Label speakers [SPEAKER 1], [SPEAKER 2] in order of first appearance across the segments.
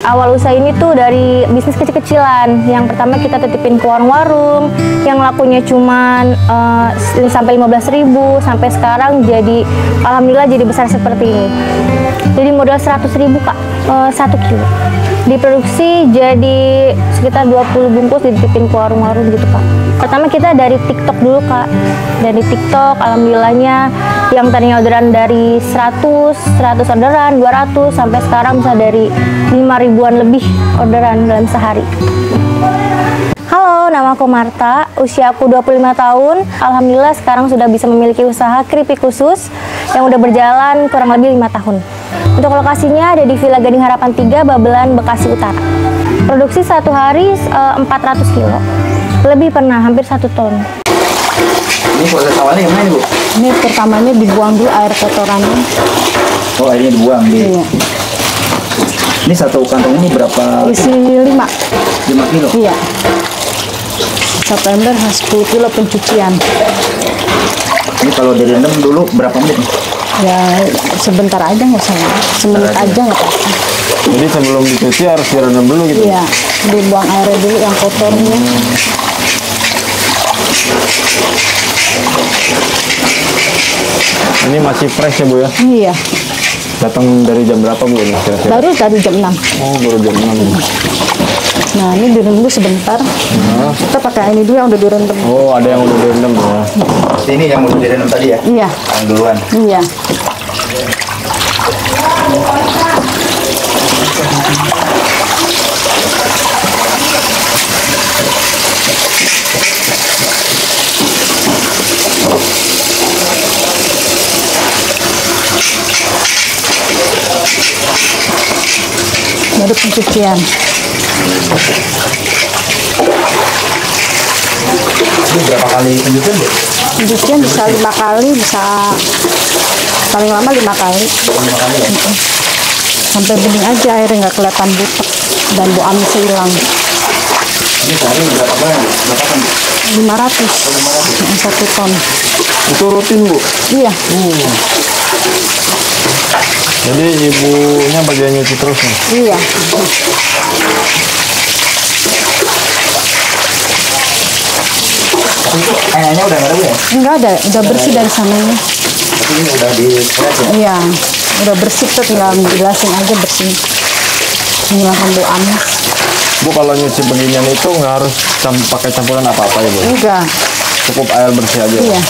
[SPEAKER 1] awal usaha ini tuh dari bisnis kecil-kecilan. Yang pertama kita titipin ke warung-warung yang lakunya cuman sampai 15.000, sampai sekarang jadi alhamdulillah jadi besar seperti ini. Jadi modal 100.000 Kak, 1 kilo. Diproduksi jadi sekitar 20 bungkus dititipin ke warung-warung gitu Kak. Pertama kita dari TikTok dulu Kak. Dari TikTok alhamdulillahnya yang tadinya orderan dari 100 orderan, 200 sampai sekarang bisa dari 5.000-an lebih orderan dalam sehari. Halo, nama aku Marta, usia aku 25 tahun. Alhamdulillah sekarang sudah bisa memiliki usaha keripik khusus yang udah berjalan kurang lebih 5 tahun. Untuk lokasinya ada di Villa Gading Harapan 3, Babelan, Bekasi Utara. Produksi satu hari 400 kilo. Lebih pernah, hampir 1 ton.
[SPEAKER 2] Ini proses awalnya gimana nih Bu?
[SPEAKER 3] Ini pertamanya dibuang dulu air kotorannya.
[SPEAKER 2] Oh, airnya dibuang di.
[SPEAKER 3] Iya.
[SPEAKER 2] Ini satu kantong ini berapa?
[SPEAKER 3] Isi 5.
[SPEAKER 2] 5 kilo.
[SPEAKER 3] Iya. Satu ember 10 kilo pencucian.
[SPEAKER 2] Ini kalau direndam dulu berapa menit nih?
[SPEAKER 3] Ya sebentar aja nggak usah, semenit aja nggak apa-apa.
[SPEAKER 4] Jadi sebelum dicuci harus direndam dulu gitu?
[SPEAKER 3] Iya, dibuang airnya dulu yang kotornya.
[SPEAKER 4] Ini masih fresh ya Bu ya?
[SPEAKER 3] Iya.
[SPEAKER 4] Datang dari jam berapa Bu ini kira-kira?
[SPEAKER 3] Baru dari jam 6.
[SPEAKER 4] Oh, baru jam 6.
[SPEAKER 3] Nah ini direndam dulu sebentar. Kita pakai ini dulu yang udah direndam.
[SPEAKER 4] Oh, ada yang udah direndam ya?
[SPEAKER 2] Ini yang udah direndam tadi ya?
[SPEAKER 3] Iya.
[SPEAKER 2] Yang duluan.
[SPEAKER 3] Iya. Baru pencucian.
[SPEAKER 2] Ini berapa kali pencucian Bu?
[SPEAKER 3] Pencucian bisa 5 kali, bisa paling lama 5 kali.
[SPEAKER 2] 5 kali ya?
[SPEAKER 3] Sampai bening aja airnya nggak kelihatan butek dan bau amisnya hilang.
[SPEAKER 2] Ini sehari berapa banyak? Berapa ton?
[SPEAKER 3] 500. 1 ton.
[SPEAKER 4] Itu rutin Bu?
[SPEAKER 3] Iya.
[SPEAKER 4] Jadi ibunya bagian nyuci terus nih?
[SPEAKER 3] Iya.
[SPEAKER 2] Tapi itu airnya udah nggak ada Bu ya?
[SPEAKER 3] Enggak ada, udah bersih dari sananya.
[SPEAKER 2] Tapi ini udah di press ya?
[SPEAKER 3] Iya, udah bersih tuh, tinggal jelasin aja bersih. Menghilangkan bau amis.
[SPEAKER 4] Bu kalau nyuci beginian itu nggak harus pakai campuran apa-apa ya Bu?
[SPEAKER 3] Enggak.
[SPEAKER 4] Cukup air bersih aja?
[SPEAKER 3] Iya.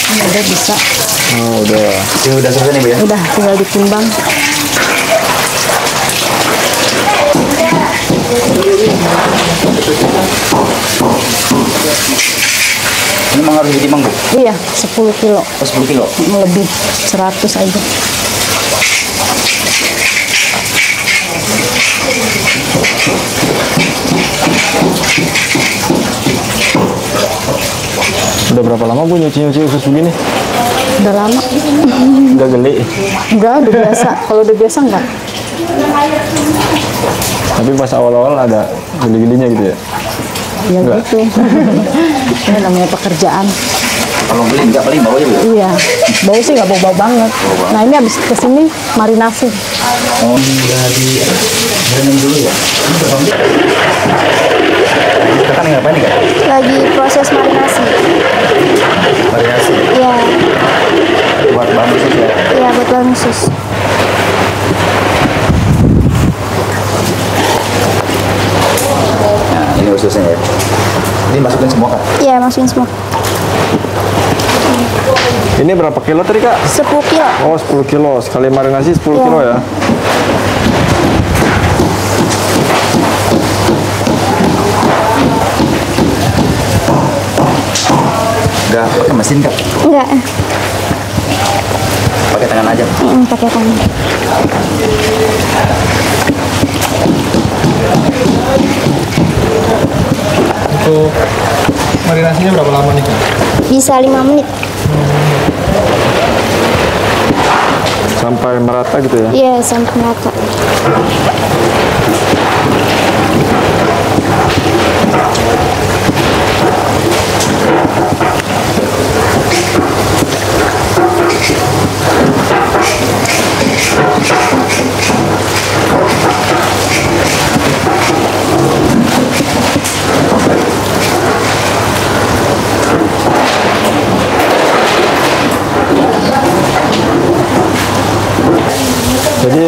[SPEAKER 3] Ini udah bisa.
[SPEAKER 4] Oh, udah.
[SPEAKER 2] Ini udah selesai nih Bu ya?
[SPEAKER 3] Udah, tinggal ditimbang.
[SPEAKER 2] Ini memang harus ditimbang Bu?
[SPEAKER 3] Iya, 10 kilo.
[SPEAKER 2] Oh, 10 kilo?
[SPEAKER 3] Lebih, 100 aja.
[SPEAKER 4] Udah berapa lama Bu nyuci-nyuci khusus begini?
[SPEAKER 3] Udah lama.
[SPEAKER 4] Nggak geli?
[SPEAKER 3] Enggak, udah biasa. Kalau udah biasa enggak.
[SPEAKER 4] Tapi pas awal-awal ada geli-gelinya gitu ya?
[SPEAKER 3] Ya
[SPEAKER 4] Enggak.
[SPEAKER 3] gitu. Ini namanya pekerjaan.
[SPEAKER 2] Kalau beli enggak paling bau aja Bu?
[SPEAKER 3] Iya, bau sih nggak bau-bau banget. Nah ini habis kesini marinasi.
[SPEAKER 2] Oh, udah direndam dulu ya? Ini berapa menit? Kita nih ngapain nih Kak?
[SPEAKER 1] Lagi proses marinasi.
[SPEAKER 2] Variasi
[SPEAKER 1] Ya,
[SPEAKER 2] buat bahan khusus ya?
[SPEAKER 1] ya buat bahan khusus.
[SPEAKER 2] Nah, ini khususnya ya. Ini masukin semua Kak?
[SPEAKER 1] Ya, masukin semua.
[SPEAKER 4] Ini berapa kilo tadi Kak?
[SPEAKER 1] 10 kilo.
[SPEAKER 4] Oh, 10 kilo. Sekali marinasi 10
[SPEAKER 1] Iya.
[SPEAKER 4] kilo ya?
[SPEAKER 2] Enggak pakai mesin Kak?
[SPEAKER 1] Enggak,
[SPEAKER 2] Pakai tangan aja?
[SPEAKER 1] pakai tangan.
[SPEAKER 4] Untuk marinasinya berapa lama nih Kak?
[SPEAKER 1] Bisa 5 menit.
[SPEAKER 4] Sampai merata gitu ya?
[SPEAKER 1] Iya, sampai merata.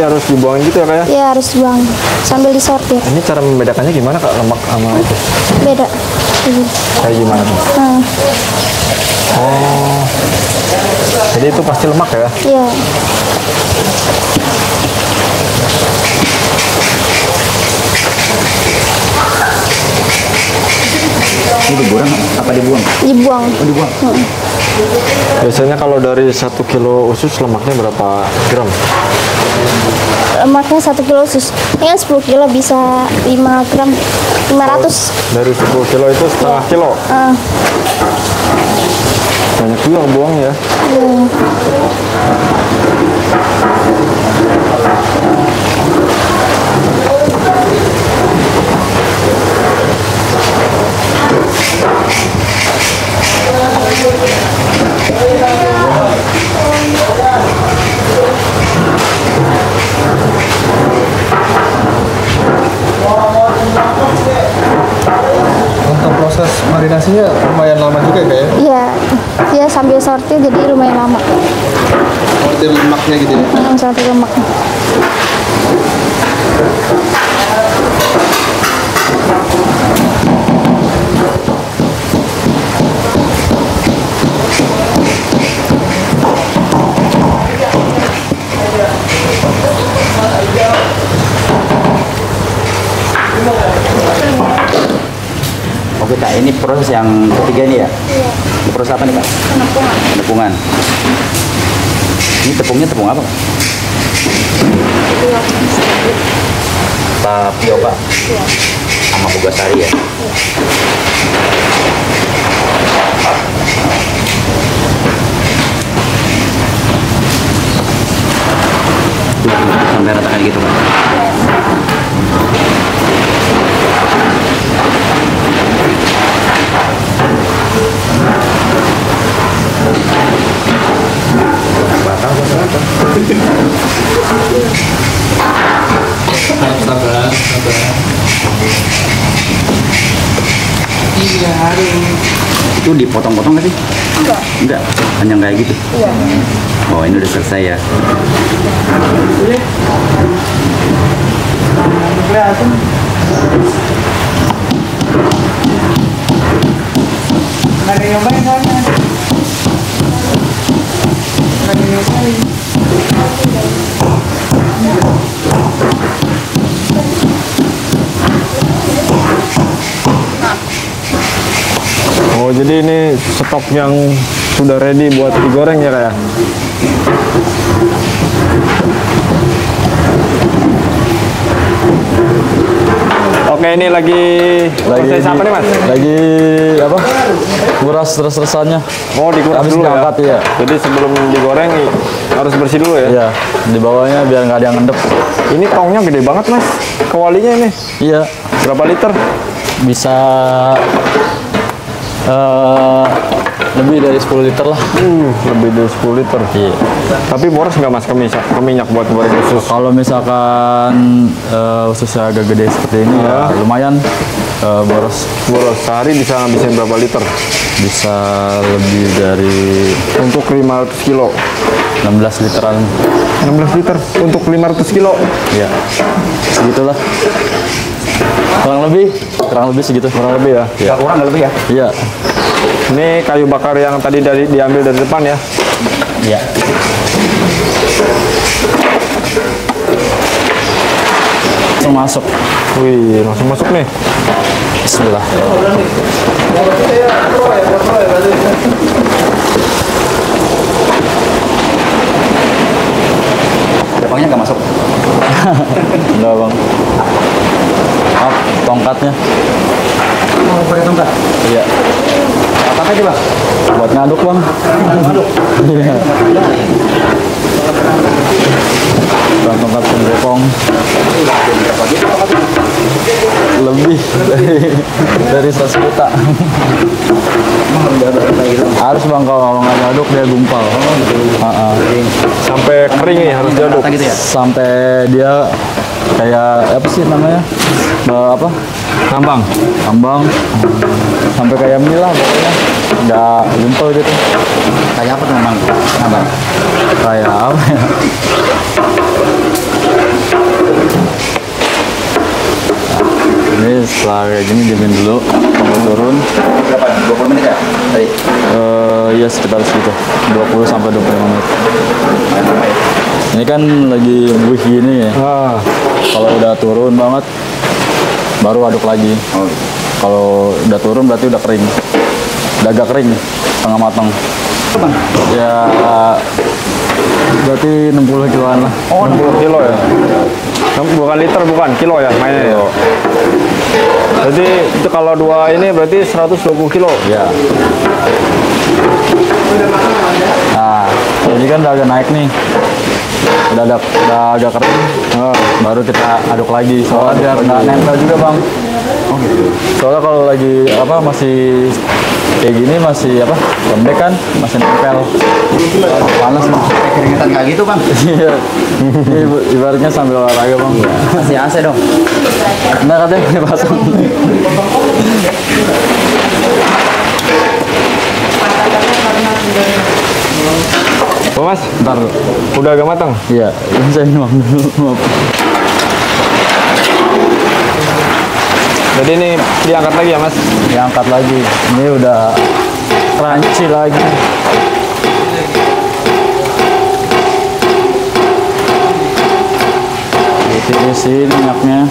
[SPEAKER 4] harus dibuang gitu ya kak ya?
[SPEAKER 1] Ya harus buang sambil disortir.
[SPEAKER 4] Ini cara membedakannya gimana kak, lemak sama itu?
[SPEAKER 1] Beda.
[SPEAKER 4] Kayak gimana tuh?
[SPEAKER 1] Nah,
[SPEAKER 4] Oh, jadi itu pasti lemak ya?
[SPEAKER 1] iya.
[SPEAKER 2] Ini dibuang apa dibuang?
[SPEAKER 1] Dibuang.
[SPEAKER 2] Oh, dibuang.
[SPEAKER 4] Biasanya kalau dari 1 kilo usus lemaknya berapa gram?
[SPEAKER 1] Lemaknya 1 kilo usus. Ini kan 10 kilo bisa 5 gram. 500.
[SPEAKER 4] Dari 10 kilo itu setengah kilo. Banyak juga buang ya. Untuk proses marinasinya lumayan lama juga kayak ya?
[SPEAKER 1] Iya. Dia sambil sortir jadi lumayan lama.
[SPEAKER 4] Sortir lemaknya gitu ya?
[SPEAKER 1] Sortir lemak.
[SPEAKER 2] Oke kak, ini proses yang ketiga ini ya? Iya. Ini proses apa nih kak?
[SPEAKER 1] Penepungan.
[SPEAKER 2] Penepungan. Ini tepungnya tepung apa kak? Tapioka.
[SPEAKER 1] Iya.
[SPEAKER 2] Sama Bogasari ya? Sampai ratakan gitu kak. Itu dipotong-potong nggak sih? Enggak, hanya kayak gitu.
[SPEAKER 1] Iya.
[SPEAKER 2] Oh, ini udah selesai ya.
[SPEAKER 4] Oh, jadi ini stok yang sudah ready buat digoreng ya kayak? Oke, ini lagi proses apa nih mas?
[SPEAKER 5] Lagi apa? Nguras terus-terusannya.
[SPEAKER 4] Oh, dikuras
[SPEAKER 5] Habis
[SPEAKER 4] dulu ya?
[SPEAKER 5] diangkat, iya.
[SPEAKER 4] Jadi sebelum digoreng harus bersih dulu ya?
[SPEAKER 5] Iya, di bawahnya biar nggak ada yang ngendep.
[SPEAKER 4] Ini tongnya gede banget mas, kewalinya ini.
[SPEAKER 5] Iya,
[SPEAKER 4] Berapa liter?
[SPEAKER 5] bisa lebih dari 10 liter lah.
[SPEAKER 4] Lebih dari 10 liter.
[SPEAKER 5] Iya.
[SPEAKER 4] Tapi boros nggak mas ke minyak buat goreng usus?
[SPEAKER 5] Kalau misalkan ususnya agak gede seperti ini ya lumayan boros.
[SPEAKER 4] Boros, sehari bisa ngabisin berapa liter?
[SPEAKER 5] Bisa lebih dari
[SPEAKER 4] Untuk 500 kilo?
[SPEAKER 5] 16 literan.
[SPEAKER 4] 16 liter untuk 500 kilo?
[SPEAKER 5] Iya, segitulah. Kurang lebih segitu.
[SPEAKER 4] Kurang lebih ya?
[SPEAKER 2] Nggak kurang nggak lebih ya?
[SPEAKER 5] Iya.
[SPEAKER 4] Ini kayu bakar yang tadi diambil dari depan ya?
[SPEAKER 5] Iya. Langsung masuk.
[SPEAKER 4] Wih, langsung masuk nih.
[SPEAKER 5] Bismillah.
[SPEAKER 2] Depannya nggak masuk.
[SPEAKER 5] Enggak bang. Maaf, tongkatnya.
[SPEAKER 2] Oh, pakai tongkat.
[SPEAKER 5] Iya.
[SPEAKER 2] Apa aja bang?
[SPEAKER 5] Buat ngaduk bang.
[SPEAKER 2] Aduh.
[SPEAKER 5] Iya. Tongkat penggepong. Lebih dari 100 juta. Harus bang, kalau nggak ngaduk dia gumpal.
[SPEAKER 4] Sampai kering nih harus diaduk.
[SPEAKER 2] Gitu ya?
[SPEAKER 5] Sampai dia kayak apa sih namanya? Apa?
[SPEAKER 4] Ngambang.
[SPEAKER 5] Ambang. Sampai kayak mie lah pokoknya. Nggak gumpal gitu.
[SPEAKER 2] Kayak apa tuh bang? Nah, bang?
[SPEAKER 5] Kayak apa ya? Ini setelah kayak gini diemin dulu, tunggu turun.
[SPEAKER 2] Berapa? 20 menit ya? Tadi.
[SPEAKER 5] Ya sekitar segitu, 20 sampai 25 menit.
[SPEAKER 2] Main lama ya?
[SPEAKER 5] Ini kan lagi buih gini ya. Kalau udah turun banget, baru aduk lagi.
[SPEAKER 2] Oh.
[SPEAKER 5] Kalau udah turun berarti udah kering, udah agak kering, setengah matang.
[SPEAKER 2] Bang.
[SPEAKER 5] Ya berarti 60 kiloan lah.
[SPEAKER 4] Oh, 60 kilo ya? Bukan liter, bukan kilo ya mainnya ya? Jadi itu kalau dua ini berarti 120 kilo?
[SPEAKER 5] Ya. Nah, ini kan udah agak naik nih. Udah agak kering. Baru kita aduk lagi. Soalnya biar nggak nempel juga, Bang. Oh gitu. Soalnya kalau lagi masih kayak gini masih lembek kan, masih nempel. Panas Bang.
[SPEAKER 2] Kayak keringetan kayak gitu Bang.
[SPEAKER 5] Iya. Ini ibaratnya sambil olahraga Bang.
[SPEAKER 2] Masih AC dong.
[SPEAKER 5] Nah katanya boleh pasang.
[SPEAKER 4] Oh Mas,
[SPEAKER 5] Ntar.
[SPEAKER 4] udah agak matang?
[SPEAKER 5] Iya, ini saya nuang dulu.
[SPEAKER 4] Jadi ini diangkat lagi ya Mas?
[SPEAKER 5] Diangkat lagi. Ini udah crunchy lagi. Ditirisin minyaknya.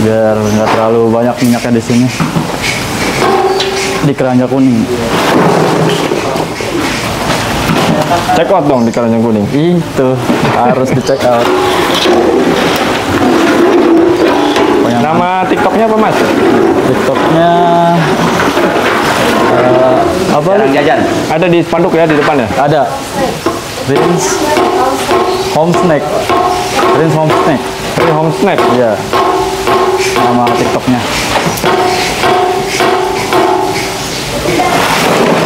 [SPEAKER 5] Biar nggak terlalu banyak minyaknya di sini. Di keranjang kuning.
[SPEAKER 4] Check out dong di keranjang kuning.
[SPEAKER 5] Itu harus di check out.
[SPEAKER 4] Nama TikToknya apa Mas?
[SPEAKER 5] TikToknya apa?
[SPEAKER 2] Jarang jajan.
[SPEAKER 4] Ada di spanduk ya di depan ya?
[SPEAKER 5] Ada. Prince Home Snack. Prince Home Snack.
[SPEAKER 4] Ini home snack.
[SPEAKER 5] Iya. Nama TikToknya.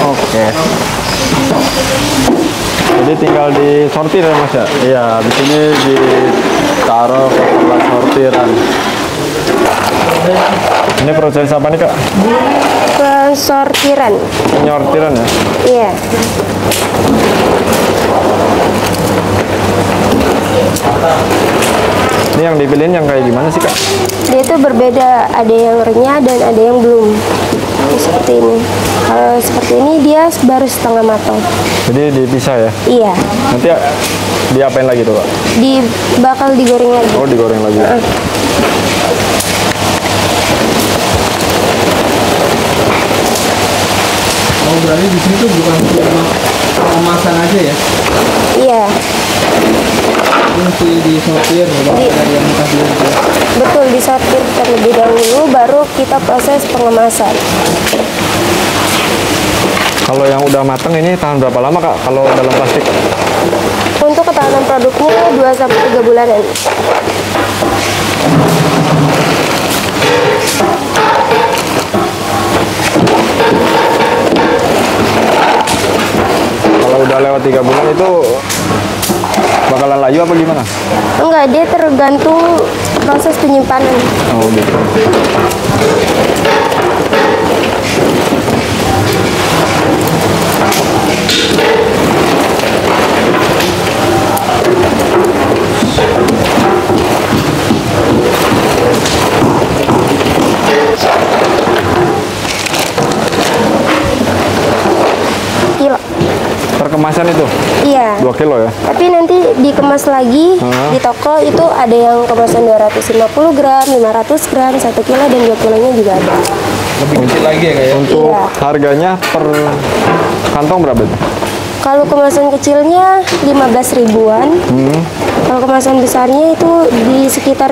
[SPEAKER 5] Oke.
[SPEAKER 4] Jadi tinggal disortir ya Mas ya?
[SPEAKER 5] Iya, di sini ditaruh ke tempat sortiran.
[SPEAKER 4] Ini proses apa nih Kak?
[SPEAKER 6] Pensortiran.
[SPEAKER 4] Penyortiran ya?
[SPEAKER 6] Iya.
[SPEAKER 4] Ini yang dipilihin yang kayak gimana sih Kak?
[SPEAKER 6] Dia itu berbeda, ada yang renyah dan ada yang belum. Seperti ini. Kalau seperti ini dia baru setengah matang.
[SPEAKER 4] Jadi dipisah ya?
[SPEAKER 6] Iya.
[SPEAKER 4] Nanti diapain lagi tuh Kak?
[SPEAKER 6] Bakal digoreng lagi.
[SPEAKER 4] Oh digoreng lagi.
[SPEAKER 7] Oh berarti di sini tuh bukan cuma pengemasan aja ya?
[SPEAKER 6] Iya.
[SPEAKER 7] Mesti disortir dari yang tadi itu.
[SPEAKER 6] Betul, disortir terlebih dahulu baru kita proses pengemasan.
[SPEAKER 4] Kalau yang udah mateng ini tahan berapa lama Kak? Kalau dalam plastik?
[SPEAKER 6] Untuk ketahanan produknya 2-3 bulanan.
[SPEAKER 4] Kalau udah lewat 3 bulan itu bakalan layu apa gimana?
[SPEAKER 6] Enggak, dia tergantung proses penyimpanan.
[SPEAKER 4] Oh gitu.
[SPEAKER 6] Kilo.
[SPEAKER 4] Per kemasan itu
[SPEAKER 6] Iya.
[SPEAKER 4] 2 kilo ya?
[SPEAKER 6] Tapi nanti dikemas lagi di toko itu ada yang kemasan 250 gram, 500 gram, 1 kilo dan 2 kilonya juga ada.
[SPEAKER 7] Lebih kecil lagi ya kayak.
[SPEAKER 4] Untuk
[SPEAKER 6] Iya.
[SPEAKER 4] harganya per kantong berapa itu?
[SPEAKER 6] Kalau kemasan kecilnya 15 ribuan. Kalau kemasan besarnya itu di sekitar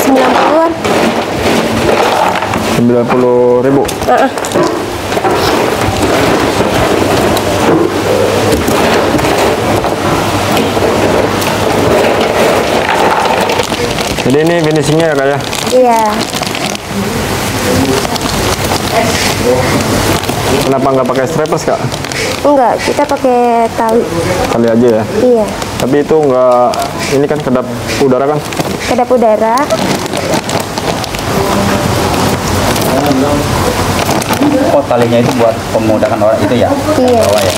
[SPEAKER 6] 90-an.
[SPEAKER 4] 90.000. Jadi ini finishingnya ya Kak ya?
[SPEAKER 6] Iya.
[SPEAKER 4] Kenapa nggak pakai strapless Kak?
[SPEAKER 6] Enggak, kita pakai tali.
[SPEAKER 4] Kali aja ya?
[SPEAKER 6] Iya.
[SPEAKER 4] Tapi itu nggak, ini kan kedap udara kan?
[SPEAKER 6] Kedap udara.
[SPEAKER 2] Oh talinya itu buat memudahkan orang itu ya?
[SPEAKER 6] Iya.
[SPEAKER 2] Bawah ya?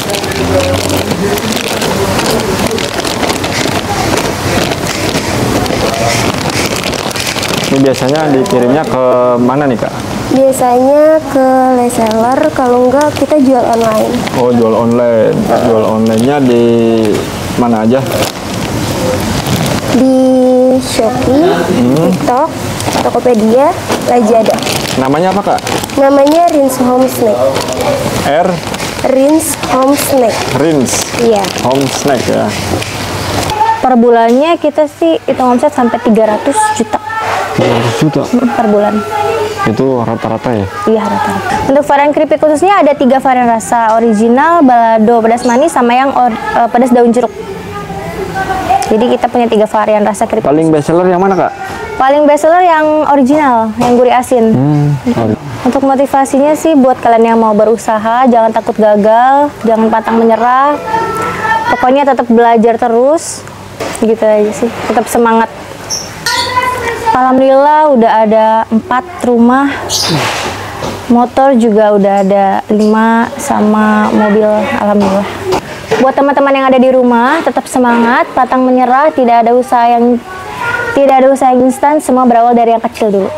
[SPEAKER 4] Ini biasanya dikirimnya ke mana nih Kak?
[SPEAKER 6] Biasanya ke reseller, kalau enggak kita jual online.
[SPEAKER 4] Oh, jual online. Jual online-nya di mana aja?
[SPEAKER 6] Di Shopee, TikTok, Tokopedia, Lazada.
[SPEAKER 4] Namanya apa Kak?
[SPEAKER 6] Namanya Rins Home Snack. Rins Home Snack.
[SPEAKER 4] Rins
[SPEAKER 6] Iya.
[SPEAKER 4] Home Snack ya.
[SPEAKER 1] Per bulannya kita sih hitung omset sampai 300 juta
[SPEAKER 4] 200 juta.
[SPEAKER 1] per bulan.
[SPEAKER 4] Itu rata-rata ya?
[SPEAKER 1] Iya, rata-rata. Untuk varian keripik khususnya ada 3 varian rasa: original, balado, pedas manis, sama yang pedas daun jeruk. Jadi kita punya 3 varian rasa keripik.
[SPEAKER 4] Paling best seller yang mana Kak?
[SPEAKER 1] Paling best seller yang original, yang gurih asin. Untuk motivasinya sih buat kalian yang mau berusaha, jangan takut gagal, jangan pantang menyerah. Pokoknya tetap belajar terus. Gitu aja sih. Tetap semangat. Alhamdulillah udah ada 4 rumah. Motor juga udah ada 5 sama mobil, alhamdulillah. Buat teman-teman yang ada di rumah, tetap semangat, pantang menyerah, tidak ada usaha yang instan, semua berawal dari yang kecil dulu.